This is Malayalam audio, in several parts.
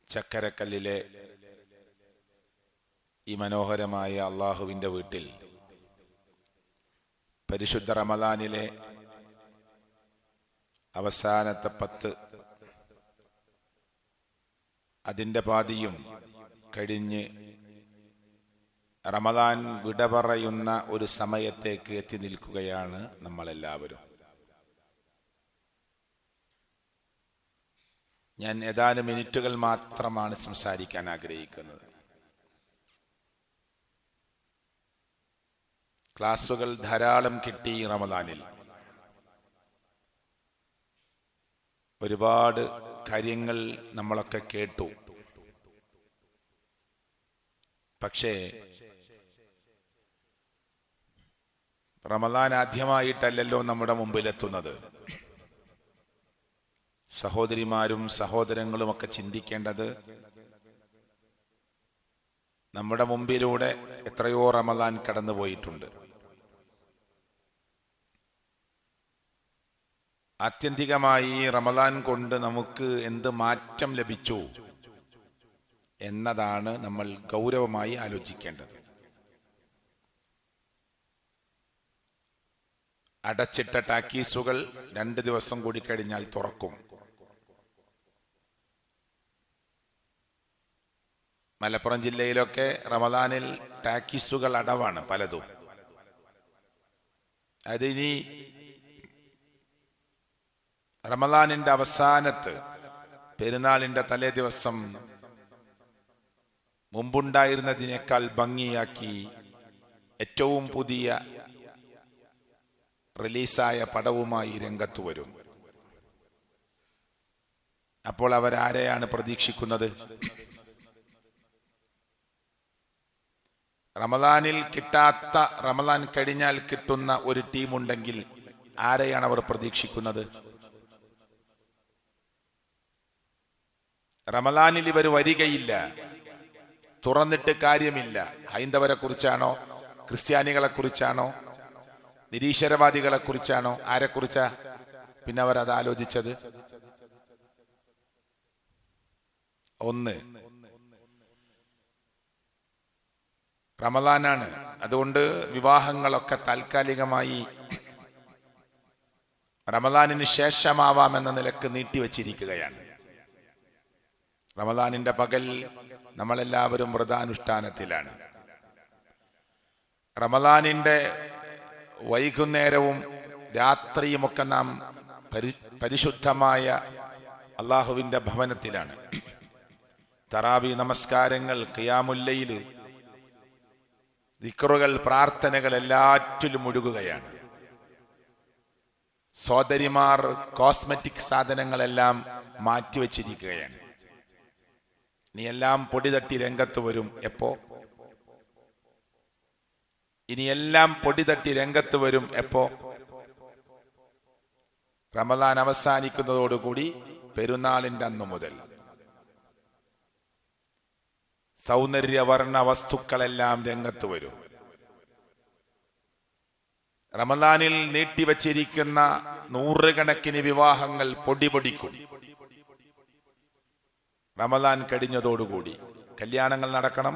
ചക്കരക്കല്ലിലെ ഈ മനോഹരമായ അള്ളാഹുവിൻ്റെ വീട്ടിൽ പരിശുദ്ധ റമദാനിലെ അവസാനത്തെ 10 അതിൻ്റെ പാതിയും കഴിഞ്ഞ് റമദാൻ വിട പറയുന്ന ഒരു സമയത്തേക്ക് എത്തി നിൽക്കുകയാണ് നമ്മളെല്ലാവരും. ഞാൻ ഏതാനും മിനിറ്റുകൾ മാത്രമാണ് സംസാരിക്കാൻ ആഗ്രഹിക്കുന്നത്. ക്ലാസുകൾ ധാരാളം കിട്ടി. റമദാനിൽ ഒരുപാട് കാര്യങ്ങൾ നമ്മളൊക്കെ കേട്ടു. പക്ഷേ റമദാൻ ആദ്യമായിട്ടല്ലല്ലോ നമ്മുടെ മുമ്പിലെത്തുന്നത്. സഹോദരിമാരും സഹോദരങ്ങളുമൊക്കെ ചിന്തിക്കേണ്ടത്, നമ്മുടെ മുമ്പിലൂടെ എത്രയോ റമദാൻ കടന്നുപോയിട്ടുണ്ട്. ആത്യന്തികമായി റമദാൻ കൊണ്ട് നമുക്ക് എന്ത് മാറ്റം ലഭിച്ചു എന്നതാണ് നമ്മൾ ഗൗരവമായി ആലോചിക്കേണ്ടത്. അടച്ചിട്ട ടാക്കീസുകൾ 2 ദിവസം കൂടി കഴിഞ്ഞാൽ തുറക്കും. മലപ്പുറം ജില്ലയിലൊക്കെ റമദാനിൽ ടാക്കീസുകൾ അടവാണ് പലതും. അതിനി റമദാനിന്റെ അവസാനത്ത് പെരുന്നാളിന്റെ തലേ ദിവസം മുമ്പുണ്ടായിരുന്നതിനേക്കാൾ ഭംഗിയാക്കി ഏറ്റവും പുതിയ റിലീസായ പടവുമായി രംഗത്ത് വരും. അപ്പോൾ അവരാരെയാണ് പ്രതീക്ഷിക്കുന്നത്? റമദാനിൽ കിട്ടാത്ത, റമദാൻ കഴിഞ്ഞാൽ കിട്ടുന്ന ഒരു ടീമുണ്ടെങ്കിൽ ആരെയാണ് അവർ പ്രതീക്ഷിക്കുന്നത്? റമദാനിൽ ഇവർ വരികയില്ല, തുറന്നിട്ട് കാര്യമില്ല. ഹൈന്ദവരെ കുറിച്ചാണോ, ക്രിസ്ത്യാനികളെ കുറിച്ചാണോ, നിരീശ്വരവാദികളെ കുറിച്ചാണോ, ആരെക്കുറിച്ചാ പിന്നെ അവരത് ആലോചിച്ചത്? ഒന്ന്, റമദാനാണ്. അതുകൊണ്ട് വിവാഹങ്ങളൊക്കെ താൽക്കാലികമായി റമദാനിന് ശേഷമാവാമെന്ന നിലക്ക് നീട്ടിവെച്ചിരിക്കുകയാണ്. റമദാനിന്റെ പകൽ നമ്മളെല്ലാവരും വ്രതാനുഷ്ഠാനത്തിലാണ്. റമദാനിന്റെ വൈകുന്നേരവും രാത്രിയുമൊക്കെ നാം പരിശുദ്ധമായ അള്ളാഹുവിന്റെ ഭവനത്തിലാണ്. തറാവി നമസ്കാരങ്ങൾ, ഖിയാമുൽ ലൈൽ, ദിക്റുകൾ, പ്രാർത്ഥനകൾ എല്ലാറ്റിലും മുഴുകുകയാണ്. സോദരിമാർ കോസ്മെറ്റിക് സാധനങ്ങളെല്ലാം മാറ്റിവെച്ചിരിക്കുകയാണ്. ഇനി എല്ലാം പൊടി തട്ടി രംഗത്ത് വരും. എപ്പോ? ഇനിയെല്ലാം പൊടി തട്ടി രംഗത്ത് വരും. എപ്പോ? റമദാൻ അവസാനിക്കുന്നതോടുകൂടി പെരുന്നാളിന്റെ അന്നു മുതൽ സൗന്ദര്യവർണ്ണ വസ്തുക്കളെല്ലാം രംഗത്ത് വരും. റമദാനിൽ നീട്ടിവച്ചിരിക്കുന്ന 100 കണക്കിന് വിവാഹങ്ങൾ പൊടിപൊടിക്കും. റമദാൻ കഴിഞ്ഞതോടുകൂടി കല്യാണങ്ങൾ നടക്കണം,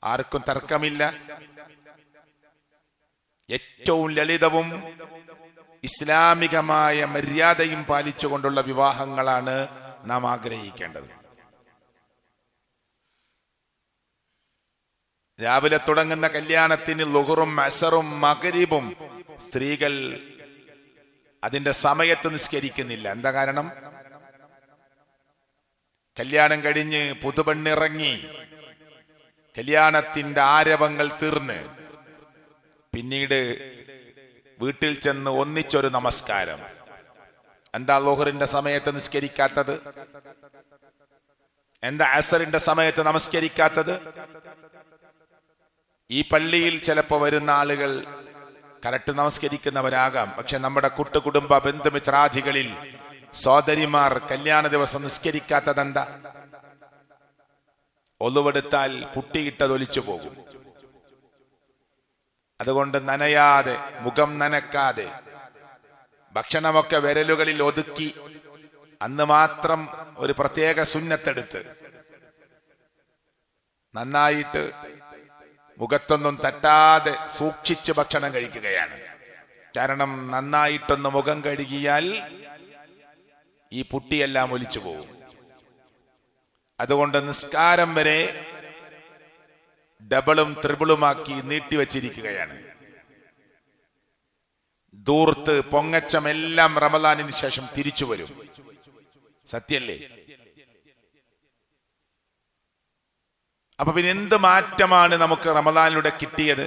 ആർക്കും തർക്കമില്ല. ഏറ്റവും ലളിതവും ഇസ്ലാമികമായ മര്യാദയും പാലിച്ചുകൊണ്ടുള്ള വിവാഹങ്ങളാണ് നാം ആഗ്രഹിക്കേണ്ടത്. രാവിലെ തുടങ്ങുന്ന കല്യാണത്തിന് ളുഹറും അസറും മഗ്രിബും സ്ത്രീകൾ അതിന്റെ സമയത്ത് നിസ്കരിക്കുന്നില്ല. എന്താ കാരണം? കല്യാണം കഴിഞ്ഞ് പുതുപെണ്ണിറങ്ങി കല്യാണത്തിന്റെ ആരവങ്ങൾ തീർന്ന് പിന്നീട് വീട്ടിൽ ചെന്ന് ഒന്നിച്ചൊരു നമസ്കാരം. എന്താ ളുഹറിന്റെ സമയത്ത് നിസ്കരിക്കാത്തത്? എന്താ അസറിന്റെ സമയത്ത് നമസ്കരിക്കാത്തത്? ഈ പള്ളിയിൽ ചിലപ്പോൾ വരുന്ന ആളുകൾ കറക്റ്റ് നമസ്കരിക്കുന്നവരാകാം. പക്ഷെ നമ്മുടെ കുടുംബ ബന്ധുമിത്രാദികളിൽ സോദരിമാർ കല്യാണ ദിവസം നിസ്കരിക്കാത്തതെന്താ? ഒലുവെടുത്താൽ പുട്ടിയിട്ടതൊലിച്ചു പോകും. അതുകൊണ്ട് നനയാതെ, മുഖം നനക്കാതെ, ഭക്ഷണമൊക്കെ വിരലുകളിൽ ഒതുക്കി അന്ന് മാത്രം ഒരു പ്രത്യേക സുന്നത്തെടുത്ത് നന്നായിട്ട് മുഖത്തൊന്നും തട്ടാതെ സൂക്ഷിച്ച് ഭക്ഷണം കഴിക്കുകയാണ്. കാരണം നന്നായിട്ടൊന്ന് മുഖം കഴുകിയാൽ ഈ പുട്ടിയെല്ലാം ഒലിച്ചു പോകും. അതുകൊണ്ട് നിസ്കാരം വരെ ഡബിളും ത്രിബിളുമാക്കി നീട്ടിവച്ചിരിക്കുകയാണ്. ദൂർത്ത് പൊങ്ങച്ചമെല്ലാം റമദാനിന് ശേഷം തിരിച്ചു വരും. സത്യല്ലേ? അപ്പൊ പിന്നെ എന്ത് മാറ്റമാണ് നമുക്ക് റമദാനിലൂടെ കിട്ടിയത്?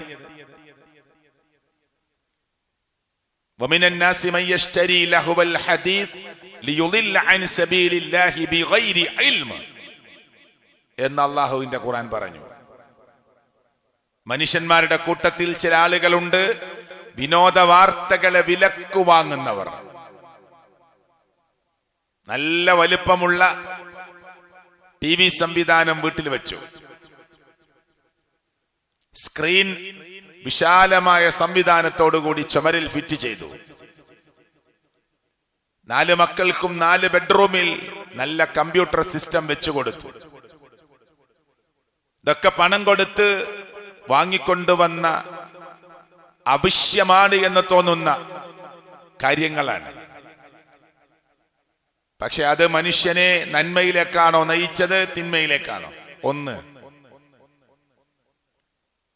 വമിനൻ നാസി മൻ യശ്തരി ലഹുവൽ ഹദീസ് ലിയുളില്ല അൻ സബീലില്ലാഹി ബിഗൈരി ഇൽമ് എന്ന് അല്ലാഹുവിന്റെ ഖുർആൻ പറഞ്ഞു. മനുഷ്യന്മാരുടെ കൂട്ടത്തിൽ ചില ആളുകളുണ്ട് വിനോദ വാർത്തകളെ വിലക്കു വാങ്ങുന്നവർ. നല്ല വലുപ്പമുള്ള TV സംവിധാനം വീട്ടിൽ വെച്ചു. സ്ക്രീൻ വിശാലമായ സംവിധാനത്തോടുകൂടി ചുമരിൽ ഫിറ്റ് ചെയ്തു. 4 മക്കൾക്കും 4 ബെഡ്റൂമിൽ നല്ല കമ്പ്യൂട്ടർ സിസ്റ്റം വെച്ചു കൊടുത്തു. ഇതൊക്കെ പണം കൊടുത്ത് വാങ്ങിക്കൊണ്ടുവന്ന അവശ്യമാണ് എന്ന് തോന്നുന്ന കാര്യങ്ങളാണ്. പക്ഷെ അത് മനുഷ്യനെ നന്മയിലേക്കാണോ നയിച്ചത്, തിന്മയിലേക്കാണോ? ഒന്ന്,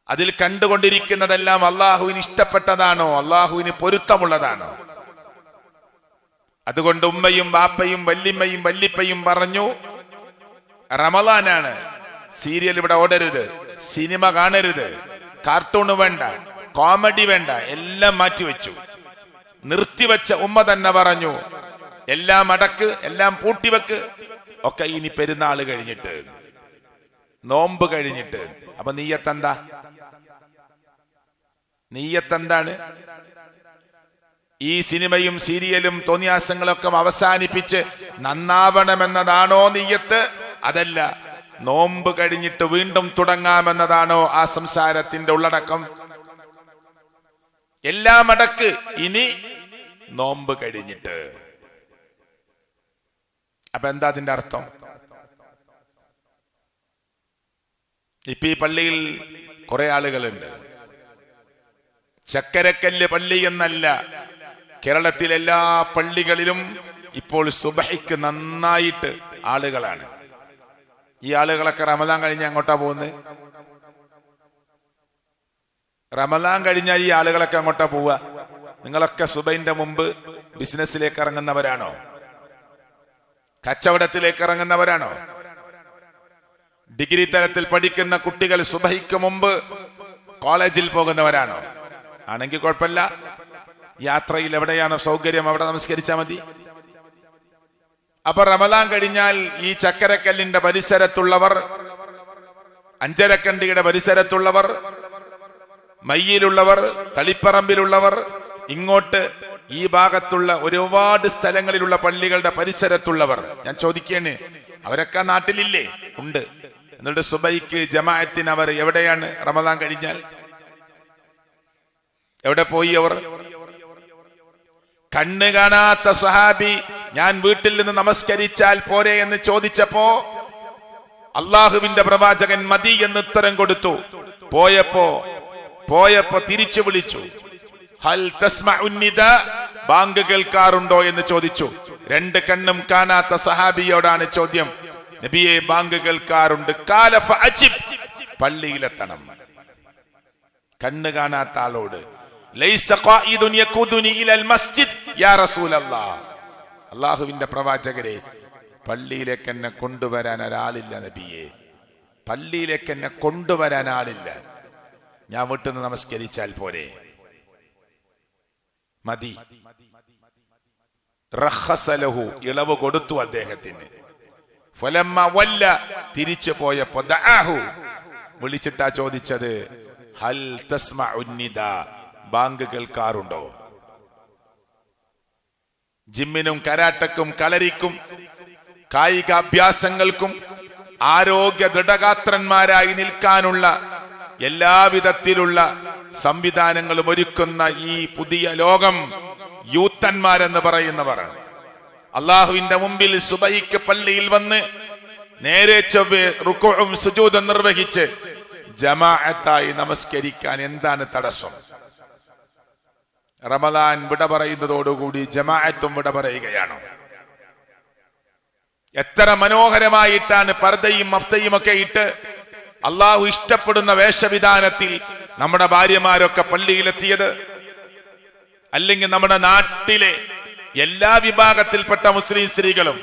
അതിൽ കണ്ടുകൊണ്ടിരിക്കുന്നതെല്ലാം അള്ളാഹുവിന് ഇഷ്ടപ്പെട്ടതാണോ, അള്ളാഹുവിന് പൊരുത്തമുള്ളതാണോ? അതുകൊണ്ട് ഉമ്മയും ബാപ്പയും വല്യമ്മയും വല്ലിപ്പയും പറഞ്ഞു, റമദാനാണ്, സീരിയൽ ഇവിടെ ഓടരുത്, സിനിമ കാണരുത്, കാർട്ടൂൺ വേണ്ട, കോമഡി വേണ്ട, എല്ലാം മാറ്റിവെച്ചു. നിർത്തിവെച്ച ഉമ്മ തന്നെ പറഞ്ഞു, എല്ലാം അടക്ക്, എല്ലാം പൂട്ടിവെക്ക്, ഒക്കെ ഇനി പെരുന്നാൾ കഴിഞ്ഞിട്ട്, നോമ്പ് കഴിഞ്ഞിട്ട്. അപ്പൊ നീയത്തെന്താ? നീയത്തെന്താണ്? ഈ സിനിമയും സീരിയലും തോന്നിയാസങ്ങളൊക്കെ അവസാനിപ്പിച്ച് നന്നാവണമെന്നതാണോ നീയത്ത്? അതല്ല, നോമ്പ് കഴിഞ്ഞിട്ട് വീണ്ടും തുടങ്ങാമെന്നതാണോ ആ സംസാരത്തിന്റെ ഉള്ളടക്കം? എല്ലാം അടക്ക്, ഇനി നോമ്പ് കഴിഞ്ഞിട്ട്. അപ്പൊ എന്താ അതിന്റെ അർത്ഥം? ഇപ്പൊ ഈ പള്ളിയിൽ കുറെ ആളുകളുണ്ട്. ചക്കരക്കല്ല് പള്ളി എന്നല്ല, കേരളത്തിലെ എല്ലാ പള്ളികളിലും ഇപ്പോൾ സുബഹിക്ക് നന്നായിട്ട് ആളുകളാണ്. ഈ ആളുകളൊക്കെ റമദാൻ കഴിഞ്ഞ് അങ്ങോട്ടാ പോകുന്നത്? റമദാൻ കഴിഞ്ഞാൽ ഈ ആളുകളൊക്കെ അങ്ങോട്ടാ പോവുക? നിങ്ങളൊക്കെ സുബഹിന്റെ മുമ്പ് ബിസിനസ്സിലേക്ക് ഇറങ്ങുന്നവരാണോ? കച്ചവടത്തിലേക്ക് ഇറങ്ങുന്നവരാണോ? ഡിഗ്രി തലത്തിൽ പഠിക്കുന്ന കുട്ടികൾ സുബഹിക്ക് മുമ്പ് കോളേജിൽ പോകുന്നവരാണോ? ആണെങ്കിൽ കുഴപ്പമില്ല, യാത്രയിൽ എവിടെയാണോ സൗകര്യം അവിടെ നമസ്കരിച്ചാൽ മതി. അപ്പൊ റമദാൻ കഴിഞ്ഞാൽ ഈ ചക്കരക്കല്ലിന്റെ പരിസരത്തുള്ളവർ, അഞ്ചരക്കണ്ടിയുടെ പരിസരത്തുള്ളവർ, മയ്യിലുള്ളവർ, തളിപ്പറമ്പിലുള്ളവർ, ഇങ്ങോട്ട് ഈ ഭാഗത്തുള്ള ഒരുപാട് സ്ഥലങ്ങളിലുള്ള പള്ളികളുടെ പരിസരത്തുള്ളവർ, ഞാൻ ചോദിക്കേണ്, അവരൊക്കെ നാട്ടിലില്ലേ? ഉണ്ട്. എന്നിട്ട് സുബൈക്ക് ജമാഅത്തിന് അവർ എവിടെയാണ്? റമദാൻ കഴിഞ്ഞാൽ എവിടെ പോയി അവർ? കണ്ണ് കാണാത്ത സ്വഹാബി ഞാൻ വീട്ടിൽ നിന്ന് നമസ്കരിച്ചാൽ പോരെ എന്ന് ചോദിച്ചപ്പോ അള്ളാഹുവിന്റെ പ്രവാചകൻ മതി എന്ന് ഉത്തരം കൊടുത്തു. പോയപ്പോ തിരിച്ചു വിളിച്ചു, ഹൽ തസ്മഉൻ നിദാ, ബാങ്ക് കേൾക്കാറുണ്ടോ എന്ന് ചോദിച്ചു. 2 കണ്ണും കാണാത്ത സഹാബിയോടാണ് ചോദ്യം. നബിയെ, ബാങ്ക് കേൾക്കാറുണ്ട്. ഖാല ഫഅജിബ്, പള്ളിയിലെത്തണം. കണ്ണ് കാണാത്ത ആളോട് ലൈസ ഖായിദുൻ യഖുദുനി ഇലൽ മസ്ജിദ് യാ റസൂലല്ലാഹ്, അല്ലാഹുവിന്റെ പ്രവാചകരെ, പള്ളിയിലേക്ക് എന്നെ കൊണ്ടുവരാൻ ഒരാളില്ല നബിയെ, പള്ളിയിലേക്ക് എന്നെ കൊണ്ടുവരാൻ ആളില്ല, ഞാൻ വീട്ടിൽ നിന്ന് നമസ്കരിച്ചാൽ പോരെ? മതി. റഖസലഹു, ഇളവ് കൊടുത്തു അദ്ദേഹത്തിന്. ഫലമ്മ വല്ല, തിരിച്ചു പോയപ്പോ ദഅഹു, വിളിച്ചിട്ടാ ചോദിച്ചത്, ഹൽ തസ്മഉൻ നിദാ, ബാങ്ക് കേൾക്കാറുണ്ടോ? ജിമ്മിനും കരാട്ടക്കും കളരിക്കും കായികാഭ്യാസങ്ങൾക്കും ആരോഗ്യ ദൃഢഗാത്രന്മാരായി നിൽക്കാനുള്ള എല്ലാവിധത്തിലുള്ള സംവിധാനങ്ങളും ഒരുക്കുന്ന ഈ പുതിയ ലോകം യൂത്തന്മാരെന്ന് പറയുന്നവർ, അള്ളാഹുവിന്റെ മുമ്പിൽ സുബഹിക്ക് പള്ളിയിൽ വന്ന് നേരെ ചൊവ്വേ റുക്ഉഉം സുജൂദും നിർവഹിച്ച് ജമാഅത്തായി നമസ്കരിക്കാൻ എന്താണ് തടസ്സം? റമദാൻ വിട പറയുന്നതോടുകൂടി ജമാഅത്തും വിട പറയുകയാണ്. എത്ര മനോഹരമായിട്ടാണ് പർദയും മഫ്തയും ഒക്കെ ഇട്ട് അള്ളാഹു ഇഷ്ടപ്പെടുന്ന വേഷവിധാനത്തിൽ നമ്മുടെ ഭാര്യമാരൊക്കെ പള്ളിയിലെത്തിയത്. അല്ലെങ്കിൽ നമ്മുടെ നാട്ടിലെ എല്ലാ വിഭാഗത്തിൽപ്പെട്ട മുസ്ലിം സ്ത്രീകളും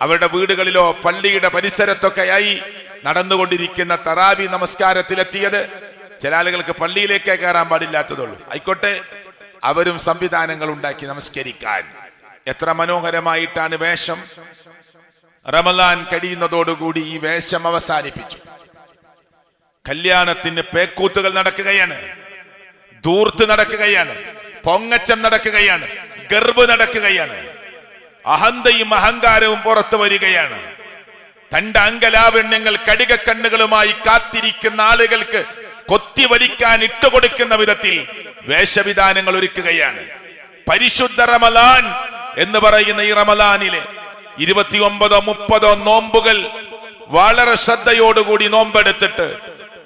അവരുടെ വീടുകളിലോ പള്ളിയുടെ പരിസരത്തൊക്കെയായി നടന്നുകൊണ്ടിരിക്കുന്ന തറാവി നമസ്കാരത്തിലെത്തിയത്. ചില ആളുകൾക്ക് പള്ളിയിലേക്കേ കയറാൻ പാടില്ലാത്തതുള്ളൂ. ആയിക്കോട്ടെ, അവരും സംവിധാനങ്ങൾ ഉണ്ടാക്കി നമസ്കരിക്കാൻ. എത്ര മനോഹരമായിട്ടാണ് വേഷം. റമദാൻ കഴിയുന്നതോടുകൂടി ഈ വേഷം അവസാനിപ്പിച്ചു. കല്യാണത്തിന് പേക്കൂത്തുകൾ നടക്കുകയാണ്, ധൂർത്ത് നടക്കുകയാണ്, പൊങ്ങച്ചം നടക്കുകയാണ്, ഗർഭ് നടക്കുകയാണ്, അഹന്തയും അഹങ്കാരവും പുറത്തു വരികയാണ്. തന്റെ അങ്കലാവണ്യങ്ങൾ കടികക്കണ്ണുകളുമായി കാത്തിരിക്കുന്ന ആളുകൾക്ക് കൊത്തിവലിക്കാൻ ഇട്ടുകൊടുക്കുന്ന വിധത്തിൽ വേഷവിധാനങ്ങൾ ഒരുക്കുകയാണ്. പരിശുദ്ധ റമദാൻ എന്ന് പറയുന്ന ഈ റമദാനിലെ 29 30 നോമ്പുകൾ വളരെ ശ്രദ്ധയോടുകൂടി നോമ്പെടുത്തിട്ട്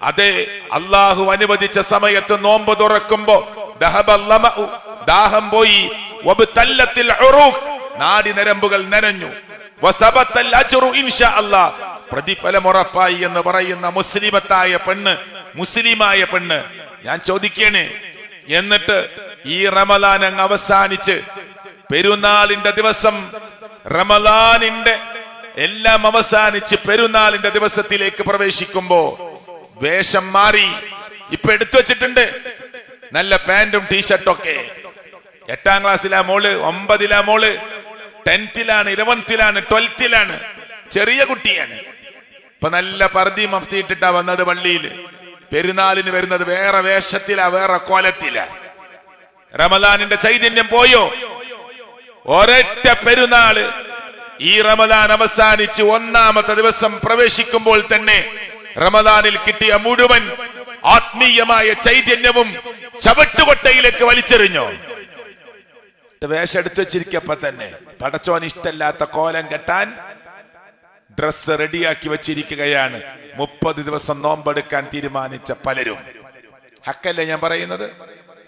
അതെ അള്ളാഹു അനുവദിച്ച സമയത്ത് നോമ്പ് തുറക്കുമ്പോ ദാഹം പോയി, നാടി നരമ്പുകൾ നനഞ്ഞു, പ്രതിഫലം ഉറപ്പായി എന്ന് പറയുന്ന മുസ്ലിമായ പെണ്ണ് ഞാൻ ചോദിക്കണേ, എന്നിട്ട് ഈ റമദാൻ അങ്ങ് അവസാനിച്ച് പെരുന്നാളിന്റെ ദിവസം റമദാനിന്റെ എല്ലാം അവസാനിച്ച് പെരുന്നാളിന്റെ ദിവസത്തിലേക്ക് പ്രവേശിക്കുമ്പോ വേഷം മാറി. ഇപ്പൊ എടുത്തു വെച്ചിട്ടുണ്ട് നല്ല പാന്റും ടീഷർട്ടൊക്കെ. 8ാം ക്ലാസ്സിലാ മോള്, 9ലാ മോള്, 10th-ലാണ്, 11th-ലാണ്, 12th-ലാണ്, ചെറിയ കുട്ടിയാണ്. ഇപ്പൊ നല്ല പർദി മഫ്തി ഇട്ടിട്ടാ വന്നത് പള്ളിയിൽ. പെരുന്നാളിന് വരുന്നത് വേറെ വേഷത്തിലാ, വേറെ കോലത്തിലാ. റമദാനിന്റെ ചൈതന്യം പോയോ? ഒരൊറ്റ പെരുന്നാള് ഈ റമദാൻ അവസാനിച്ച് 1ാമത്തെ ദിവസം പ്രവേശിക്കുമ്പോൾ തന്നെ റമദാനിൽ കിട്ടിയ മുഴുവൻ ആത്മീയമായ ചൈതന്യവും ചവട്ടുകൊട്ടയിലേക്ക് വലിച്ചെറിഞ്ഞോ? വേഷം എടുത്തു വെച്ചിരിക്കപ്പോ തന്നെ പടച്ചോൻ ഇഷ്ടല്ലാത്ത കോലം കെട്ടാൻ ഡ്രസ് റെഡിയാക്കി വെച്ചിരിക്കുകയാണ്. 30 ദിവസം നോമ്പെടുക്കാൻ തീരുമാനിച്ച പലരും. ഹക്കല്ലേ ഞാൻ പറയുന്നത്?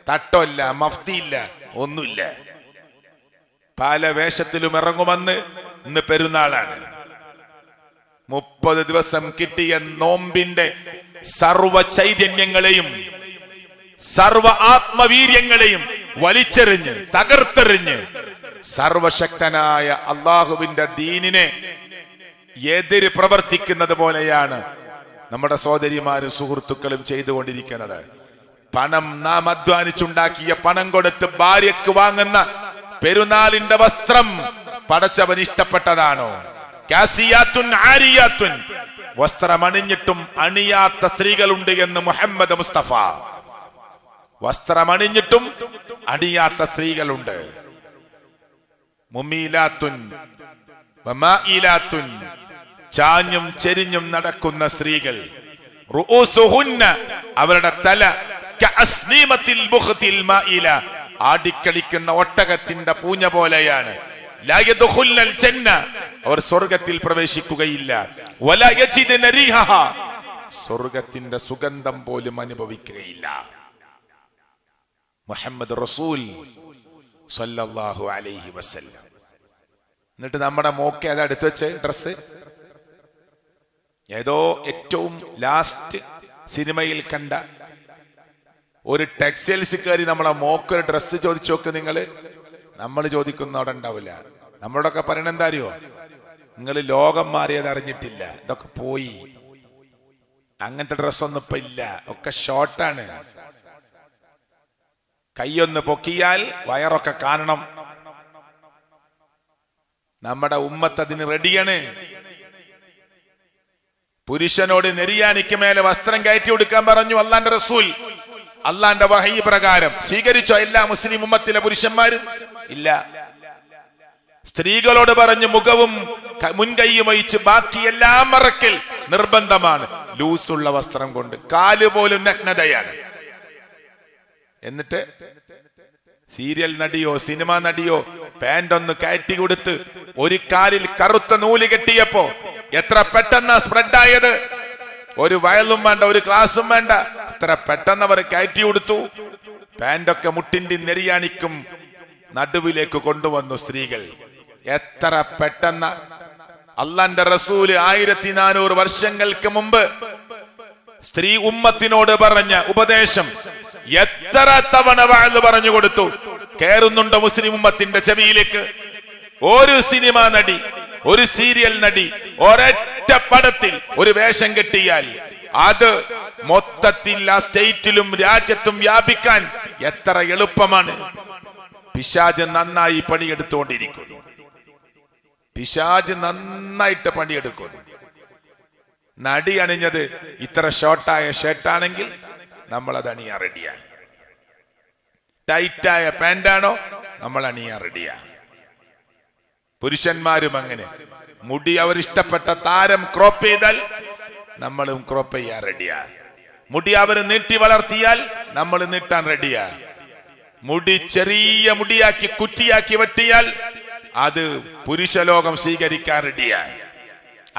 തട്ടമില്ല, മഫ്തിയില്ല, ഒന്നുമില്ല. പല വേഷത്തിലും ഇറങ്ങുമെന്ന്. ഇന്ന് പെരുന്നാളാണ്. 30 ദിവസം കിട്ടിയ നോമ്പിന്റെ സർവ ചൈതന്യങ്ങളെയും സർവ ആത്മവീര്യങ്ങളെയും വലിച്ചെറിഞ്ഞ് തകർത്തെറിഞ്ഞ് സർവശക്തനായ അള്ളാഹുവിന്റെ ദീനിനെ എതിര് പ്രവർത്തിക്കുന്നത് പോലെയാണ് നമ്മുടെ സഹോദരിമാരും സുഹൃത്തുക്കളും ചെയ്തുകൊണ്ടിരിക്കുന്നത്. പണം നാം അധ്വാനിച്ചുണ്ടാക്കിയ പണം കൊടുത്ത് ഭാര്യക്ക് വാങ്ങുന്ന പെരുന്നാളിന്റെ വസ്ത്രം പടച്ചവൻ ഇഷ്ടപ്പെട്ടതാണോ? കാസിയാത്തുൻ ആരിയാത്തുൻ, വസ്ത്രമണിഞ്ഞിട്ടും അണിയാത്ത സ്ത്രീകളുണ്ട് എന്ന് മുഹമ്മദ് മുസ്തഫ. വസ്ത്രമണിഞ്ഞിട്ടും അണിയാത്ത സ്ത്രീകളുണ്ട്. മുമീലാത്തുൻ വമായിലാത്തുൻ, ചാഞ്ഞും ചെരിഞ്ഞും നടക്കുന്ന സ്ത്രീകൾ. റുഊസുഹുന്ന, അവരുടെ തല കഅസ്നീമത്തിൽ ബുഖ്തിൽ മായില, ആടിക്കളിക്കുന്ന ഒട്ടകത്തിന്റെ പൂഞ്ഞ പോലെയാണ്. ലാ യദ്ഖുൽനൽ ജന്ന, അവർ സ്വർഗ്ഗത്തിൽ പ്രവേശിക്കുകയില്ല. വലാ യജിദന റീഹഹ, സ്വർഗ്ഗത്തിന്റെ സുഗന്ധം പോലും അനുഭവിക്കുകയില്ല. മുഹമ്മദ് റസൂൽ സല്ലല്ലാഹു അലൈഹി വസല്ലം. എന്നിട്ട് നമ്മുടെ മോക്കെ അത് എടുത്തു വെച്ച് ഡ്രസ് ഏതോ ഏറ്റവും ലാസ്റ്റ് സിനിമയിൽ കണ്ട ഒരു ടെക്സ്റ്റൈൽസ് കയറി നമ്മളെ മോക്കൊരു ഡ്രസ്സ് ചോദിച്ചു നോക്ക് നിങ്ങള്. നമ്മൾ ചോദിക്കുന്ന അവിടെ ഉണ്ടാവില്ല. നമ്മളോടൊക്കെ പറയണ എന്താ അറിയോ? നിങ്ങൾ ലോകം മാറിയത് അറിഞ്ഞിട്ടില്ല, ഇതൊക്കെ പോയി, അങ്ങനത്തെ ഡ്രസ്സൊന്നും ഇപ്പൊ ഇല്ല, ഒക്കെ ഷോർട്ടാണ്. കൈയൊന്ന് പൊക്കിയാൽ വയറൊക്കെ കാണണം. നമ്മുടെ ഉമ്മത്ത് അതിന് റെഡിയാണ്. പുരുഷനോട് നെരിയാനിക്ക് മേലെ വസ്ത്രം കയറ്റി കൊടുക്കാൻ പറഞ്ഞു അള്ളാന്റെ റസൂൽ. അള്ളാന്റെ വഹയി പ്രകാരം സ്വീകരിച്ചോ എല്ലാ മുസ്ലിം ഉമ്മത്തിലെ പുരുഷന്മാരും? ഇല്ല. സ്ത്രീകളോട് പറഞ്ഞു മുഖവും മുൻകൈയും വഹിച്ച് ബാക്കിയെല്ലാം മറക്കൽ നിർബന്ധമാണ്. ലൂസുള്ള വസ്ത്രം കൊണ്ട് കാല് പോലും നഗ്നതയാണ്. എന്നിട്ട് സീരിയൽ നടിയോ സിനിമാ നടിയോ പാന്റ് ഒന്ന് കയറ്റി കൊടുത്ത് ഒരു കാലിൽ കറുത്ത നൂല് കെട്ടിയപ്പോ എത്ര പെട്ടെന്നാ സ്പ്രെഡായത്. ഒരു വയലും വേണ്ട, ഒരു ക്ലാസ്സും വേണ്ട, എത്ര പെട്ടെന്ന് അവർ കയറ്റി കൊടുത്തു. പാന്റൊക്കെ മുട്ടിന്റെ നെരിയാണിക്കും നടുവിലേക്ക് കൊണ്ടുവന്നു സ്ത്രീകൾ. എത്ര പെട്ടെന്ന്. അള്ളാന്റെ റസൂല് 1400 വർഷങ്ങൾക്ക് മുമ്പ് സ്ത്രീ ഉമ്മത്തിനോട് പറഞ്ഞ ഉപദേശം എത്ര തവണ വാഴ്ന്നു പറഞ്ഞു കൊടുത്തു. കേറുന്നുണ്ടോ മുസ്ലിം ഉമ്മത്തിന്റെ ചെവിയിലേക്ക്? ഒരു സിനിമാ നടി, ഒരു സീരിയൽ നടി ഒരൊറ്റ പടത്തിൽ ഒരു വേഷം കെട്ടിയാൽ അത് മൊത്തത്തിൽ ആ സ്റ്റേറ്റിലും രാജ്യത്തും വ്യാപിക്കാൻ എത്ര എളുപ്പമാണ്. പിശാച് നന്നായി പണിയെടുത്തുകൊണ്ടിരിക്കുന്നു. പിശാച് നന്നായിട്ട് പണിയെടുക്കുന്നു. നടി അണിഞ്ഞത് ഇത്ര ഷോർട്ടായ ഷർട്ടാണെങ്കിൽ നമ്മൾ അത് അണിയാൻ റെഡിയാ. ടൈറ്റായ പാന്റാണോ നമ്മൾ അണിയാൻ റെഡിയാ. പുരുഷന്മാരും അങ്ങനെ. മുടി അവരിഷ്ടപ്പെട്ട താരം ക്രോപ്പ് ചെയ്താൽ നമ്മളും ക്രോപ്പ് ചെയ്യാൻ റെഡിയാ. മുടി അവർ നീട്ടി വളർത്തിയാൽ നമ്മൾ നീട്ടാൻ റെഡിയാ. മുടി ചെറിയ മുടിയാക്കി കുറ്റിയാക്കി വെട്ടിയാൽ അത് പുരുഷ ലോകം സ്വീകരിക്കാൻ റെഡിയാ.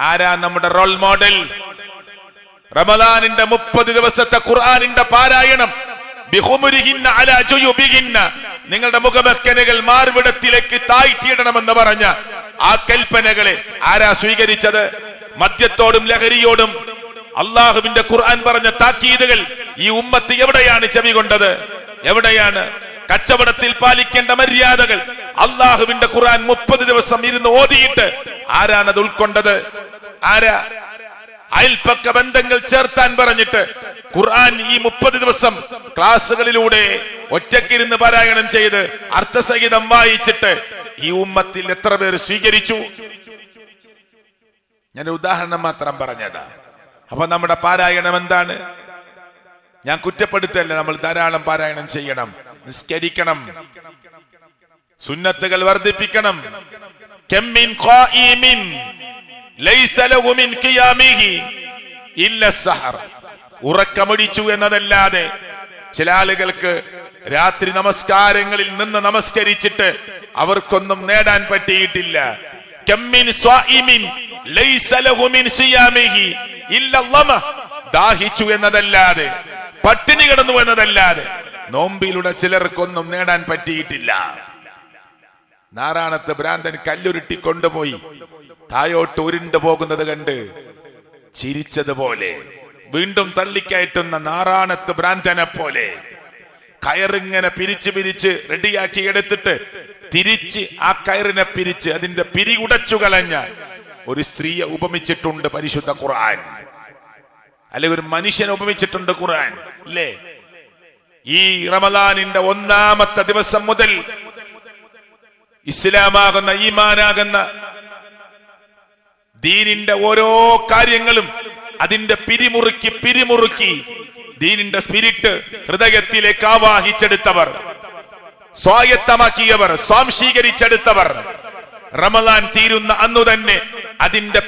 ആരാ നമ്മുടെ റോൾ മോഡൽ? റമദാനിന്റെ 30 ദിവസത്തെ ഖുർആനിന്റെ പാരായണം. നിങ്ങളുടെ മുഖമക്കനുകൾ മാർവിടത്തിലേക്ക് താഴ്ത്തിയിടണമെന്ന് പറഞ്ഞ ആ കൽപ്പനകളെ ആരാ സ്വീകരിച്ചത്? മദ്യത്തോടും ലഹരിയോടും അള്ളാഹുവിന്റെ ഖുർആൻ പറഞ്ഞ താക്കീതുകൾ ഈ ഉമ്മത്ത് എവിടെയാണ് ചെവി കൊണ്ടത്? എവിടെയാണ്? കച്ചവടത്തിൽ പാലിക്കേണ്ട മര്യാദകൾ അള്ളാഹുവിന്റെ ഖുർആൻ 30 ദിവസം ഇരുന്ന് ഓതിയിട്ട് ആരാണത് ഉൾക്കൊണ്ടത്? ആരാ? അയൽപക്ക ബന്ധങ്ങൾ ചേർത്താൻ പറഞ്ഞിട്ട് ഖുർആൻ ഈ 30 ദിവസം ക്ലാസുകളിലൂടെ ഒറ്റക്കിരുന്ന് പാരായണം ചെയ്ത് അർത്ഥസഹിതം വായിച്ചിട്ട് ഈ ഉമ്മത്തിൽ എത്ര പേർ സ്വീകരിച്ചു? ഞാൻ ഉദാഹരണം മാത്രം പറഞ്ഞതാ. അപ്പൊ നമ്മുടെ പാരായണം എന്താണ്? ഞാൻ കുറ്റപ്പെടുത്തല്ല, നമ്മൾ ധാരാളം പാരായണം ചെയ്യണം, നിസ്കരിക്കണം, സുന്നത്തുകൾ വർദ്ധിപ്പിക്കണം. കമ്മിൻ ഖായിമിൻ ലൈസ ലഹു മിൻ ഖിയാമിഹി ഇല്ല സഹർ. ഉറക്കമടിച്ചു എന്നതല്ലാതെ ചില ആളുകൾക്ക് രാത്രി നമസ്കാരങ്ങളിൽ നിന്ന് നമസ്കരിച്ചിട്ട് അവർക്കൊന്നും നേടാൻ പറ്റിയിട്ടില്ല. കമ്മിൻ സ്വായിമിൻ ലൈസ ലഹു മിൻ സിയാമിഹി ഇല്ല ലമ. ദാഹിച്ചു എന്നതല്ലാതെ, പട്ടിണി കിടന്നു എന്നതല്ലാതെ നോമ്പിലൂടെ ചിലർക്കൊന്നും നേടാൻ പറ്റിയിട്ടില്ല. നാറാണത്ത് ഭ്രാന്തൻ കല്ലുരുട്ടി കൊണ്ടുപോയി തായോട്ട് ഉരുണ്ടു പോകുന്നത് കണ്ട് ചിരിച്ചതുപോലെ വീണ്ടും തള്ളിക്കയറ്റുന്ന നാറാണത്ത് ഭ്രാന്തനെ പോലെ കയറിങ്ങനെ പിരിച്ച് റെഡിയാക്കി എടുത്തിട്ട് തിരിച്ച് ആ കയറിനെ പിരിച്ച് അതിന്റെ പിരി ഉടച്ചു കളഞ്ഞ ഒരു സ്ത്രീയെ ഉപമിച്ചിട്ടുണ്ട് പരിശുദ്ധ ഖുർആൻ. അല്ലെങ്കിൽ ഒരു മനുഷ്യനെ ഉപമിച്ചിട്ടുണ്ട് ഖുർആൻ, അല്ലേ? ഈ റമദാനിന്റെ 1-ാമത്തെ ദിവസം മുതൽ ഇസ്ലാമാകുന്ന, ഈമാനാകുന്ന ദീനിന്റെ ഓരോ കാര്യങ്ങളും അതിന്റെ പിരിമുറുക്കി ദീനിന്റെ സ്പിരിറ്റ് ഹൃദയത്തിലേക്ക് ആവാഹിച്ചെടുത്തവർ, സ്വായത്തമാക്കിയവർ, സ്വാംശീകരിച്ചെടുത്തവർ റമദാൻ തീരുന്ന അന്നു തന്നെ അതിന്റെ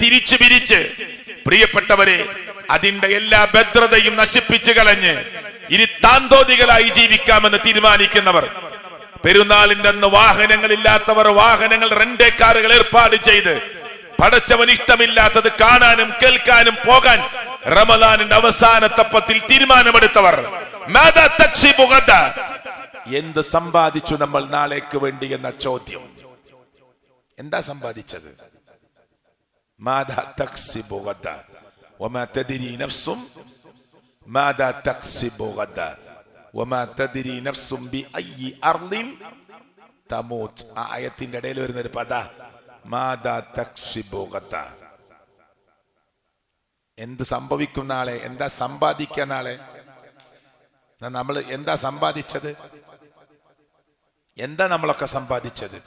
തിരിച്ചു പിരിച്ച്, പ്രിയപ്പെട്ടവരെ, അതിന്റെ എല്ലാ ഭദ്രതയും നശിപ്പിച്ചു കളഞ്ഞ് ഇനി താന്തോതികളായി ജീവിക്കാമെന്ന് തീരുമാനിക്കുന്നവർ, പെരുന്നാളിന്റെ അന്ന് വാഹനങ്ങളില്ലാത്തവർ വാഹനങ്ങൾ, റെന്റ് കാറുകൾ ഏർപ്പാട് ചെയ്ത് പടച്ചവൻ ഇഷ്ടമില്ലാത്തത് കാണാനും കേൾക്കാനും പോകാൻ റമദാനിന്റെ അവസാനത്തെ പത്തിൽ തീരുമാനമെടുത്തവർ, എന്ത് സമ്പാദിച്ചു നമ്മൾ നാളേക്ക് വേണ്ടി എന്ന ചോദ്യം. എന്താ സമ്പാദിച്ചത്? ആയത്തിന്റെ ഇടയിൽ വരുന്ന ഒരു പദ എന്ത് സംഭവിക്കും നാളെ? എന്താ സമ്പാദിക്കുക നാളെ? നമ്മൾ എന്താ സമ്പാദിച്ചത്? എന്താ നമ്മളൊക്കെ സമ്പാദിച്ചത്?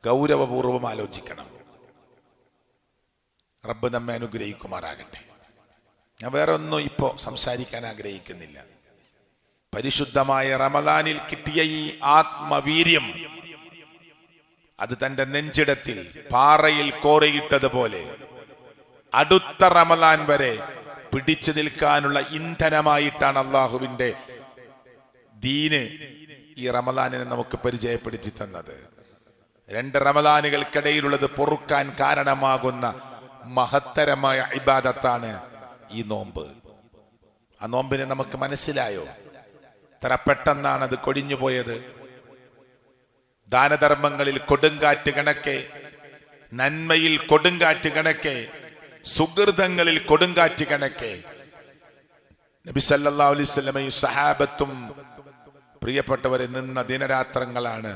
ഗൗരവപൂർവം ആലോചിക്കണം. റബ്ബ് നമ്മെ അനുഗ്രഹിക്കുമാറാകട്ടെ. ഞാൻ വേറെ ഒന്നും ഇപ്പോ സംസാരിക്കാൻ ആഗ്രഹിക്കുന്നില്ല. പരിശുദ്ധമായ റമദാനിൽ കിട്ടിയ ഈ ആത്മവീര്യം അത് തന്റെ നെഞ്ചിടത്തിൽ പാറയിൽ കോറിയിട്ടതുപോലെ അടുത്ത റമദാൻ വരെ പിടിച്ചു നിൽക്കാനുള്ള ഇന്ധനമായിട്ടാണ് അള്ളാഹുവിന്റെ ദീന് ഈ റമദാനിനെ നമുക്ക് പരിചയപ്പെടുത്തി തന്നത്. 2 റമദാനുകൾക്കിടയിലുള്ളത് പൊറുക്കാൻ കാരണമാകുന്ന മഹത്തരമായ ഇബാദത്താണ് ഈ നോമ്പ്. ആ നോമ്പിനെ നമുക്ക് മനസ്സിലായോ? എത്ര പെട്ടെന്നാണ് അത് കൊടിഞ്ഞു പോയത്. ദാനധർമ്മങ്ങളിൽ കൊടുങ്കാറ്റ് കണക്കെ, നന്മയിൽ കൊടുങ്കാറ്റ് കണക്കെ, സുഹൃതങ്ങളിൽ കൊടുങ്കാറ്റ് കണക്കെ നബി സല്ലല്ലാഹു അലൈഹി വസല്ലമയും സഹാബത്തും പ്രിയപ്പെട്ടവരെ നിന്ന ദിനരാത്രങ്ങളാണ്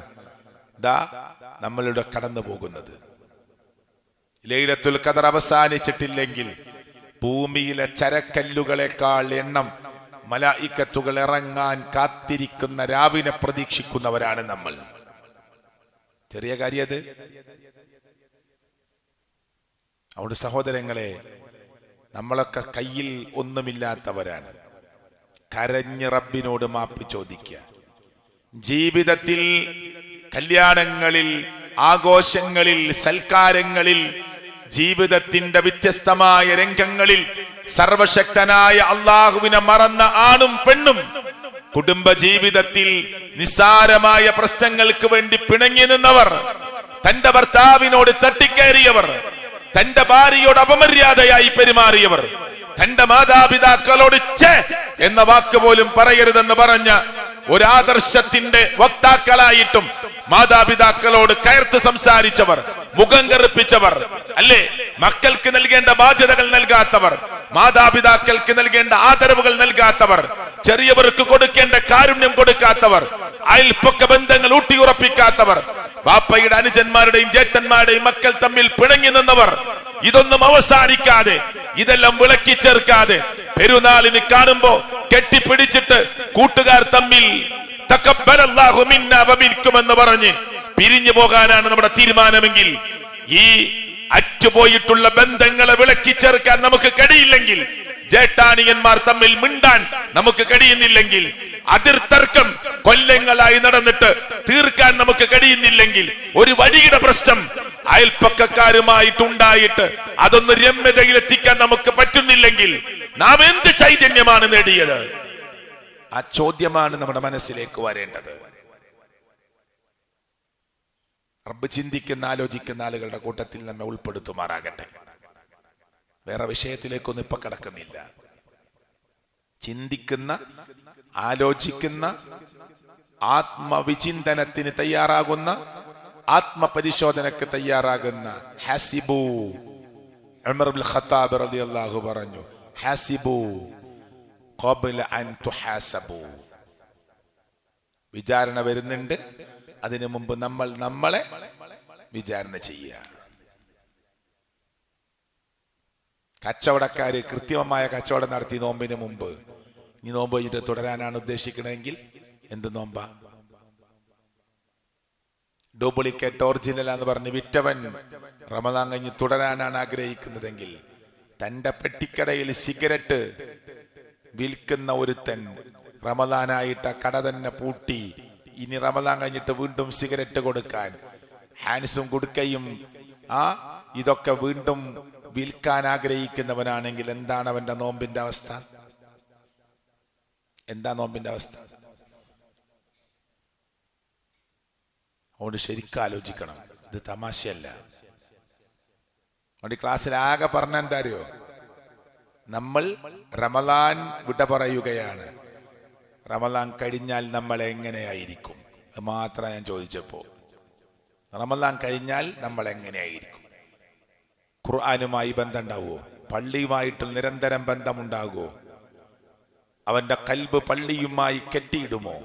ദാ നമ്മളുടെ കടന്നു പോകുന്നത്. ലൈലത്തുൽ ഖദർ അവസാനിച്ചിട്ടില്ലെങ്കിൽ ഭൂമിയിലെ ചരക്കല്ലുകളെക്കാൾ എണ്ണം മലായിക്കത്തുകൾ ഇറങ്ങാൻ കാത്തിരിക്കുന്ന രാവിനെ പ്രതീക്ഷിക്കുന്നവരാണ് നമ്മൾ. ചെറിയ കാര്യത്. അവിടെ സഹോദരങ്ങളെ, നമ്മളൊക്കെ കയ്യിൽ ഒന്നുമില്ലാത്തവരാണ്. കരഞ്ഞ് റബ്ബിനോട് മാപ്പ് ചോദിക്കുക. ജീവിതത്തിൽ കല്യാണങ്ങളിൽ, ആഘോഷങ്ങളിൽ, സൽക്കാരങ്ങളിൽ, ജീവിതത്തിന്റെ വ്യത്യസ്തമായ രംഗങ്ങളിൽ സർവശക്തനായ അള്ളാഹുവിനെ മറന്ന ആണും പെണ്ണും, കുടുംബ ജീവിതത്തിൽ നിസ്സാരമായ പ്രശ്നങ്ങൾക്ക് വേണ്ടി പിണങ്ങി നിന്നവർ, തന്റെ ഭർത്താവിനോട് തട്ടിക്കയറിയവർ, തന്റെ ഭാര്യയോട് അപമര്യാദയായി പെരുമാറിയവർ, തന്റെ മാതാപിതാക്കളോട് ഛേ എന്ന വാക്ക് പോലും പറയരുതെന്ന് പറഞ്ഞ ഒരാദർശത്തിന്റെ വക്താക്കളായിട്ടും മാതാപിതാക്കളോട് കയർത്ത് സംസാരിച്ചവർ, മുഖം കറുപ്പിച്ചവർ, അല്ലേ, മക്കൾക്ക് നൽകേണ്ട ബാധ്യതകൾ നൽകാത്തവർ, മാതാപിതാക്കൾക്ക് നൽകേണ്ട ആദരവുകൾ നൽകാത്തവർ, ചെറിയവർക്ക് കൊടുക്കേണ്ട കാരുണ്യം കൊടുക്കാത്തവർ, അയൽപക്ക ബന്ധങ്ങൾ ഊട്ടിയുറപ്പിക്കാത്തവർ, വാപ്പയുടെ അനുജന്മാരുടെയും ജേട്ടന്മാരുടെയും മക്കൾ തമ്മിൽ പിണങ്ങി നിന്നവർ, ഇതൊന്നും അവസാനിക്കാതെ, ഇതെല്ലാം വിളക്കി ചേർക്കാതെ പെരുന്നാളിന് കാണുമ്പോ കെട്ടിപ്പിടിച്ചിട്ട് കൂട്ടുകാർ തമ്മിൽ തഖബ്ബലല്ലാഹു മിന്നാ വമിൻകും എന്ന് പറഞ്ഞ് പിരിഞ്ഞു പോകാനാണ് നമ്മുടെ തീരുമാനമെങ്കിൽ, ഈ അറ്റുപോയിട്ടുള്ള ബന്ധങ്ങളെ വിളക്കി ചേർക്കാൻ നമുക്ക് കഴിയില്ലെങ്കിൽ, ജേട്ടാനിയന്മാർ തമ്മിൽ മിണ്ടാൻ നമുക്ക് കഴിയുന്നില്ലെങ്കിൽ, അതിർത്തർക്കം കൊല്ലങ്ങളായി നടന്നിട്ട് തീർക്കാൻ നമുക്ക് കഴിയുന്നില്ലെങ്കിൽ, ഒരു വഴിയുടെ പ്രശ്നം അയൽപ്പക്കക്കാരുമായിട്ടുണ്ടായിട്ട് അതൊന്ന് രമ്യതയിലെത്തിക്കാൻ നമുക്ക് പറ്റുന്നില്ലെങ്കിൽ, നാം എന്ത് ചൈതന്യമാണ് നേടിയത്? ആ ചോദ്യമാണ് നമ്മുടെ മനസ്സിലേക്ക് വരേണ്ടത്. റബ്ബ് ചിന്തിക്കുന്ന, ആലോചിക്കുന്ന ആളുകളുടെ കൂട്ടത്തിൽ നമ്മെ ഉൾപ്പെടുത്തുമാറാകട്ടെ. വേറെ വിഷയത്തിലേക്കൊന്നും ഇപ്പൊ കിടക്കുന്നില്ല. ചിന്തിക്കുന്ന, ആലോചിക്കുന്ന, ആത്മവിചിന്തനത്തിന് തയ്യാറാകുന്ന, ആത്മപരിശോധനക്ക് തയ്യാറാകുന്ന ഹസിബു. ഉമർ ഇബ്നുൽ ഖത്താബ് റളിയല്ലാഹു പറഞ്ഞു, ഹസിബു ഖബ്ല അൻ തുഹാസബു. വിചാരണ വരുന്നുണ്ട്, അതിനു മുമ്പ് നമ്മൾ നമ്മളെ വിചാരണ ചെയ്യുക. കച്ചവടക്കാര് കൃത്യമായ കച്ചവടം നടത്തി നോമ്പിന് മുമ്പ്, ഇനി നോമ്പ് കഴിഞ്ഞിട്ട് തുടരാനാണ് ഉദ്ദേശിക്കണമെങ്കിൽ എന്ത് നോമ്പാ? ഡ്യൂപ്ലിക്കേറ്റ് ഒറിജിനൽ എന്ന് പറഞ്ഞ് വിറ്റവൻ റമദാൻ കഴിഞ്ഞ് തുടരാനാണ് ആഗ്രഹിക്കുന്നതെങ്കിൽ, തന്റെ പെട്ടിക്കടയിൽ സിഗരറ്റ് വിൽക്കുന്ന ഒരുത്തൻ റമദാനായിട്ട് ആ കട തന്നെ പൂട്ടി ഇനി റമദാൻ കഴിഞ്ഞിട്ട് വീണ്ടും സിഗരറ്റ് കൊടുക്കാൻ, ഹാൻസും കുടുക്കയും ഇതൊക്കെ വീണ്ടും വിൽക്കാൻ ആഗ്രഹിക്കുന്നവനാണെങ്കിൽ എന്താണ് അവന്റെ നോമ്പിന്റെ അവസ്ഥ? എന്താ നോമ്പിന്റെ അവസ്ഥ? അതുകൊണ്ട് ശരിക്കും ആലോചിക്കണം. ഇത് തമാശയല്ല. അതുകൊണ്ട് ക്ലാസ്സിൽ ആകെ പറഞ്ഞ എന്താ അറിയോ? നമ്മൾ റമദാൻ വിട പറയുകയാണ്. റമദാൻ കഴിഞ്ഞാൽ നമ്മൾ എങ്ങനെയായിരിക്കും? അത് മാത്രം ഞാൻ ചോദിച്ചപ്പോ. റമദാൻ കഴിഞ്ഞാൽ നമ്മൾ എങ്ങനെയായിരിക്കും? ഖുർആനുമായി ബന്ധം ഉണ്ടാവുമോ? പള്ളിയുമായിട്ട് നിരന്തരം ബന്ധമുണ്ടാകുമോ? അവന്റെ കൽബ് പള്ളിയുമായി കെട്ടിയിടുമോ?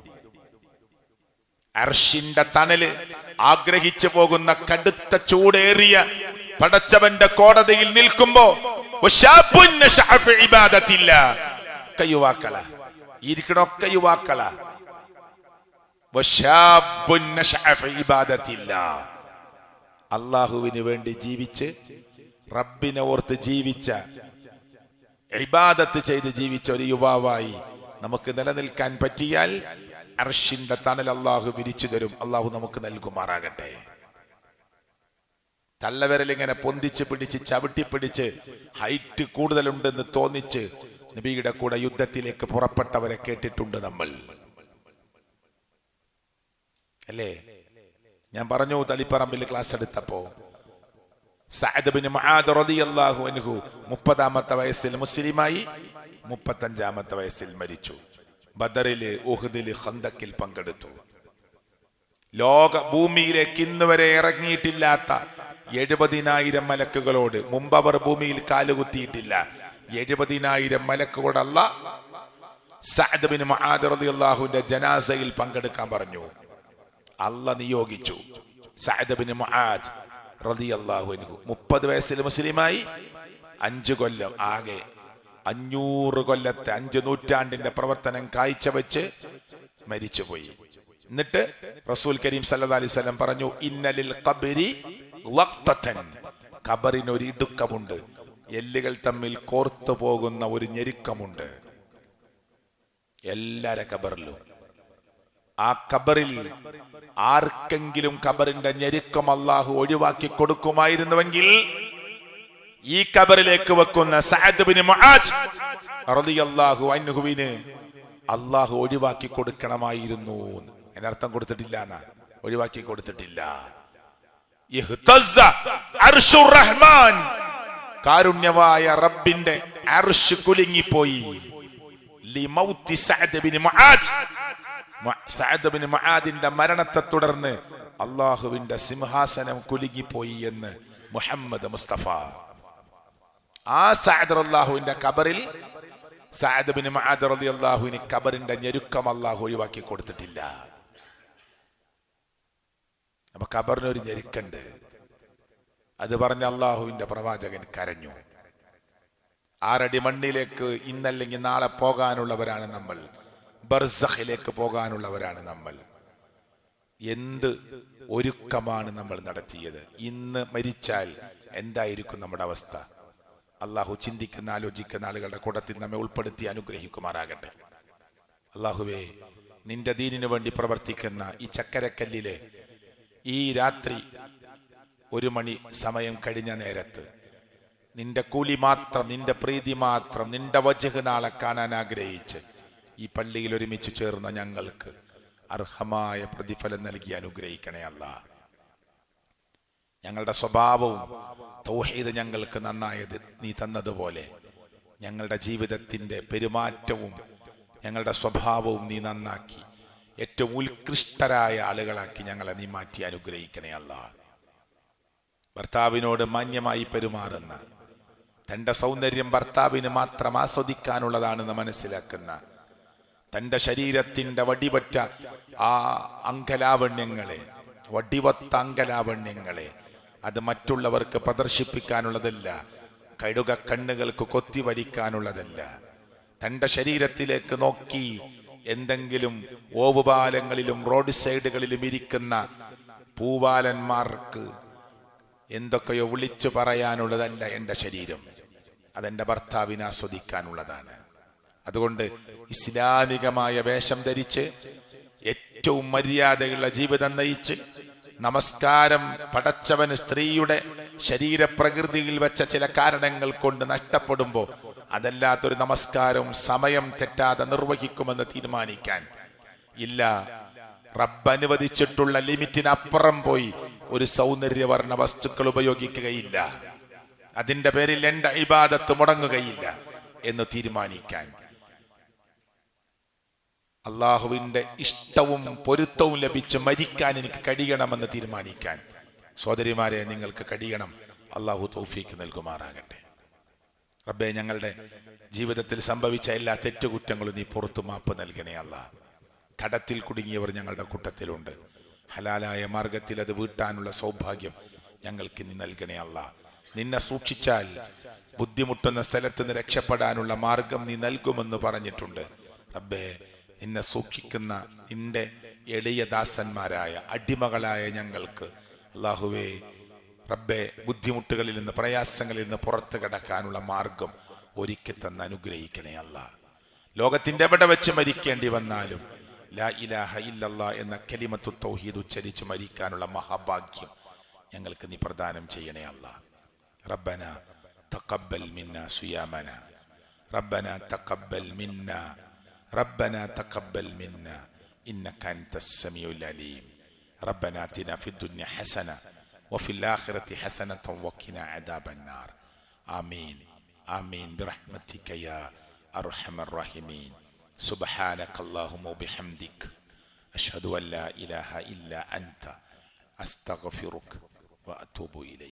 അർശിന്റെ തണല് ആഗ്രഹിച്ചു പോകുന്ന കടുത്ത ചൂടേറിയ പടച്ചവന്റെ കോടതിയിൽ നിൽക്കുമ്പോ യുവാക്കള ഇരിക്കണൊക്കെ യുവാക്കള. അള്ളാഹുവിന് വേണ്ടി ജീവിച്ച്, റബ്ബിനെ ഓർത്ത് ജീവിച്ച, ഇബാദത്ത് ചെയ്ത് ജീവിച്ച ഒരു യുവാവായി നമുക്ക് നിലനിൽക്കാൻ പറ്റിയാൽ അർശിന്റെ തണൽ അള്ളാഹു വിരിച്ചു തരും. അള്ളാഹു നമുക്ക് നൽകുമാറാകട്ടെ. തള്ളവിരലിങ്ങനെ പൊന്തിച്ച് പിടിച്ച് ചവിട്ടിപ്പിടിച്ച് ഹൈറ്റ് കൂടുതലുണ്ടെന്ന് തോന്നിച്ച് നബിയുടെ കൂടെ യുദ്ധത്തിലേക്ക് പുറപ്പെട്ടവരെ കേട്ടിട്ടുണ്ട് നമ്മൾ. അല്ലേ? ഞാൻ പറഞ്ഞു തളിപ്പറമ്പിൽ ക്ലാസ് എടുത്തപ്പോ സഅദ് ബിൻ മുആദ് റളിയല്ലാഹു അൻഹു 30-ാമത്തെ വയസ്സിൽ മുസ്ലിമായി, 35-ാമത്തെ വയസ്സിൽ മരിച്ചു. ബദറില്, ഉഹുദില്, ഖന്തക്കിൽ പങ്കെടുത്തു. ലോക ഭൂമിയിലേക്ക് ഇന്ന് വരെ ഇറങ്ങിയിട്ടില്ലാത്ത 70,000 മലക്കുകളോട്, മുമ്പ് അവർ ഭൂമിയിൽ കാലുകുത്തിയിട്ടില്ല, 70,000 മലക്കുകളോട് അല്ലാഹ് സഅദ് ബിൻ മുആദ് റളിയല്ലാഹുവിന്റെ ജനാസയിൽ പങ്കെടുക്കാൻ പറഞ്ഞു. അല്ലാഹ് നിയോഗിച്ചു. സഅദ് ബിൻ മുആദ് റളിയല്ലാഹു അൻഹു 30 വയസ്സിൽ മുസ്ലിമായി, 5 കൊല്ലം, ആകെ 500 കൊല്ലത്തെ 5 നൂറ്റാണ്ടിന്റെ പ്രവർത്തനം കാഴ്ചവെച്ച് മരിച്ചുപോയി. എന്നിട്ട് റസൂൽ കരീം സല്ലല്ലാഹു അലൈഹി വസല്ലം പറഞ്ഞു, ഇന്നലിൽ ഖബ്രി ളഖ്തതൻ, ഖബറിന് ഒരു ഇടുക്കമുണ്ട്, എല്ലുകൾ തമ്മിൽ കോർത്തു പോകുന്ന ഒരു ഞെരുക്കമുണ്ട് എല്ലാരെ ഖബറിലും. ആ ഖബറിൽ ആർക്കെങ്കിലും ഖബറിന്റെ ഞെരുക്കം അല്ലാഹു ഒഴിവാക്കി കൊടുക്കുമായിരുന്നുവെങ്കിൽ ഈ ഖബറിലേക്ക് വെക്കുന്ന സഅദ് ബിൻ മുആദ് റളിയല്ലാഹു അൻഹുവിന് അല്ലാഹു ഒഴിവാക്കി കൊടുക്കണമായിരുന്നു. എന്നർത്ഥം കൊടുത്തിട്ടില്ല എന്നാ, ഒഴിവാക്കി കൊടുത്തിട്ടില്ല. ഇഹ്തസ്സ അർശുർ റഹ്മാൻ, കാരുണ്യമായ റബ്ബിന്റെ അർശ് കുലുങ്ങിപ്പോയി. ലിമൗതി Saad bin Muadh, Saad bin മുആദിന്റെ മരണത്തെ തുടർന്ന് അല്ലാഹുവിന്റെ സിംഹാസനം കുലുങ്ങിപ്പോയി എന്ന് മുഹമ്മദ് മുസ്തഫ. ആ സഅദ് റളിയല്ലാഹുവിന്റെ ഖബറിൽ സഅദ് ബിൻ മുആദ് റളിയല്ലാഹുവിന് ഖബറിന്റെ ഞെരുക്കം അല്ലാഹു ഒഴിവാക്കി കൊടുത്തിട്ടില്ല. അപ്പൊ ഖബറിനൊരു ഞെരുക്കുണ്ട്. അത് പറഞ്ഞ അല്ലാഹുവിന്റെ പ്രവാചകൻ കരഞ്ഞു. 6 അടി മണ്ണിലേക്ക് ഇന്നല്ലെങ്കിൽ നാളെ പോകാനുള്ളവരാണ് നമ്മൾ, ബർസഖിലേക്ക് പോകാനുള്ളവരാണ് നമ്മൾ. എന്ത് ഒരുക്കമാണ് നമ്മൾ നടത്തിയത്! ഇന്ന് മരിച്ചാൽ എന്തായിരിക്കും നമ്മുടെ അവസ്ഥ? അള്ളാഹു ചിന്തിക്കുന്ന, ആലോചിക്കുന്ന ആളുകളുടെ കൂട്ടത്തിൽ നമ്മെ ഉൾപ്പെടുത്തി അനുഗ്രഹിക്കുമാറാകട്ടെ. അള്ളാഹുവേ, നിന്റെ ദീനിനു വേണ്ടി പ്രവർത്തിക്കുന്ന ഈ ചക്കരക്കല്ലിലെ ഈ രാത്രി 1 മണി സമയം കഴിഞ്ഞ നേരത്ത് നിന്റെ കൂലി മാത്രം, നിന്റെ പ്രീതി മാത്രം, നിന്റെ വജ്ഹ് നാളെ കാണാൻ ആഗ്രഹിച്ച് ഈ പള്ളിയിൽ ഒരുമിച്ച് ചേർന്ന ഞങ്ങൾക്ക് അർഹമായ പ്രതിഫലം നൽകി അനുഗ്രഹിക്കണേ അല്ലാഹ്. ഞങ്ങളുടെ സ്വഭാവവും തൗഹീദ് ഞങ്ങൾക്ക് നന്നായത് നീ തന്നതുപോലെ ഞങ്ങളുടെ ജീവിതത്തിന്റെ പെരുമാറ്റവും ഞങ്ങളുടെ സ്വഭാവവും നീ നന്നാക്കി ഏറ്റവും ഉത്കൃഷ്ടരായ ആളുകളാക്കി ഞങ്ങളെ നീ മാറ്റി അനുഗ്രഹിക്കണേ അല്ലാഹ്. ഭർത്താവിനോട് മാന്യമായി പെരുമാറുന്ന, തൻ്റെ സൗന്ദര്യം ഭർത്താവിന് മാത്രം ആസ്വദിക്കാനുള്ളതാണെന്ന് മനസ്സിലാക്കുന്ന, തൻ്റെ ശരീരത്തിൻ്റെ വടിവറ്റ ആ അംഗലാവണ്യങ്ങളെ, വടിവത്ത അംഗലാവണ്യങ്ങളെ അത് മറ്റുള്ളവർക്ക് പ്രദർശിപ്പിക്കാനുള്ളതല്ല, കഴുക കണ്ണുകൾക്ക് കൊത്തിവലിക്കാനുള്ളതല്ല. തൻ്റെ ശരീരത്തിലേക്ക് നോക്കി എന്തെങ്കിലും ഓവുപാലങ്ങളിലും റോഡ് സൈഡുകളിലും ഇരിക്കുന്ന പൂവാലന്മാർക്ക് എന്തൊക്കെയോ വിളിച്ചു പറയാനുള്ളതല്ല എൻ്റെ ശരീരം, അതെൻ്റെ ഭർത്താവിനെ ആസ്വദിക്കാനുള്ളതാണ്. അതുകൊണ്ട് ഇസ്ലാമികമായ വേഷം ധരിച്ച് ഏറ്റവും മര്യാദയുള്ള ജീവിതം നയിച്ച് നമസ്കാരം പടച്ചവന് സ്ത്രീയുടെ ശരീരപ്രകൃതിയിൽ വെച്ച ചില കാരണങ്ങൾ കൊണ്ട് നഷ്ടപ്പെടുമ്പോൾ അതല്ലാത്തൊരു നമസ്കാരവും സമയം തെറ്റാതെ നിർവഹിക്കുമെന്ന് തീരുമാനിക്കാൻ ഇല്ല. റബ്ബ് അനുവദിച്ചിട്ടുള്ള ലിമിറ്റിനപ്പുറം പോയി ഒരു സൗന്ദര്യവർണ്ണ വസ്തുക്കൾ ഉപയോഗിക്കുകയില്ല, അതിന്റെ പേരിൽ എൻ്റെ ഇബാദത്ത് മുടങ്ങുകയില്ല എന്ന് തീരുമാനിക്കാൻ, അള്ളാഹുവിന്റെ ഇഷ്ടവും പൊരുത്തവും ലഭിച്ച് മരിക്കാൻ എനിക്ക് കഴിയണമെന്ന് തീരുമാനിക്കാൻ സഹോദരിമാരെ നിങ്ങൾക്ക് കഴിയണം. അള്ളാഹു തൗഫീക്ക് നൽകുമാറാകട്ടെ. റബ്ബേ, ഞങ്ങളുടെ ജീവിതത്തിൽ സംഭവിച്ച എല്ലാ തെറ്റുകുറ്റങ്ങളും നീ പുറത്തു മാപ്പ് നൽകണേ അല്ലാഹ്. കടത്തിൽ കുടുങ്ങിയവർ ഞങ്ങളുടെ കൂട്ടത്തിലുണ്ട്, ഹലാലായ മാർഗത്തിൽ അത് വീട്ടാനുള്ള സൗഭാഗ്യം ഞങ്ങൾക്ക് നീ നൽകണേ അല്ലാഹ്. നിന്നെ സൂക്ഷിച്ചാൽ ബുദ്ധിമുട്ടുന്ന സ്ഥലത്ത് നിന്ന് രക്ഷപ്പെടാനുള്ള മാർഗം നീ നൽകുമെന്ന് പറഞ്ഞിട്ടുണ്ട്. റബ്ബേ, നിന്നെ സൂക്ഷിക്കുന്ന നിന്റെ എളിയ ദാസന്മാരായ അടിമകളായ ഞങ്ങൾക്ക് അല്ലാഹുവേ റബ്ബേ ബുദ്ധിമുട്ടുകളിൽ നിന്ന്, പ്രയാസങ്ങളിൽ നിന്ന് പുറത്തു കിടക്കാനുള്ള മാർഗം ഒരുക്കി തന്ന് അനുഗ്രഹിക്കണേ അല്ലാഹ്. ലോകത്തിന്റെ എവിടെ വെച്ച് മരിക്കേണ്ടി വന്നാലും ലാ ഇലാഹ ഇല്ലല്ലാഹ് എന്ന കലിമത്തു തൗഹീദ് ഉച്ചരിച്ച് മരിക്കാനുള്ള മഹാഭാഗ്യം ഞങ്ങൾക്ക് നീ പ്രദാനം ചെയ്യണേ അല്ലാഹ്. റബ്ബന തഖബ്ബൽ മിന്നാ സിയാമന, റബ്ബന തഖബ്ബൽ മിന്നാ, റബ്ബന തഖബ്ബൽ മിന്നാ ഇന്നക അൻതസ് സമീഉൽ അലീം. റബ്ബന ആതിനാ ഫിദ്ദുനിയ ഹസന വഫിൽ ആഖിറതി ഹസനതൻ വഖിനാ അദാബന്നാർ. ആമീൻ ആമീൻ ബിറഹ്മതിക യാ അർഹമർ റഹീമീൻ. സുബ്ഹാനകല്ലാഹുമ്മ വബിഹംദിക അഷ്ഹദു അൻ ലാ ഇലാഹ ഇല്ലാ അൻത അസ്തഗ്ഫിറുക വഅതൂബു ഇലൈക്.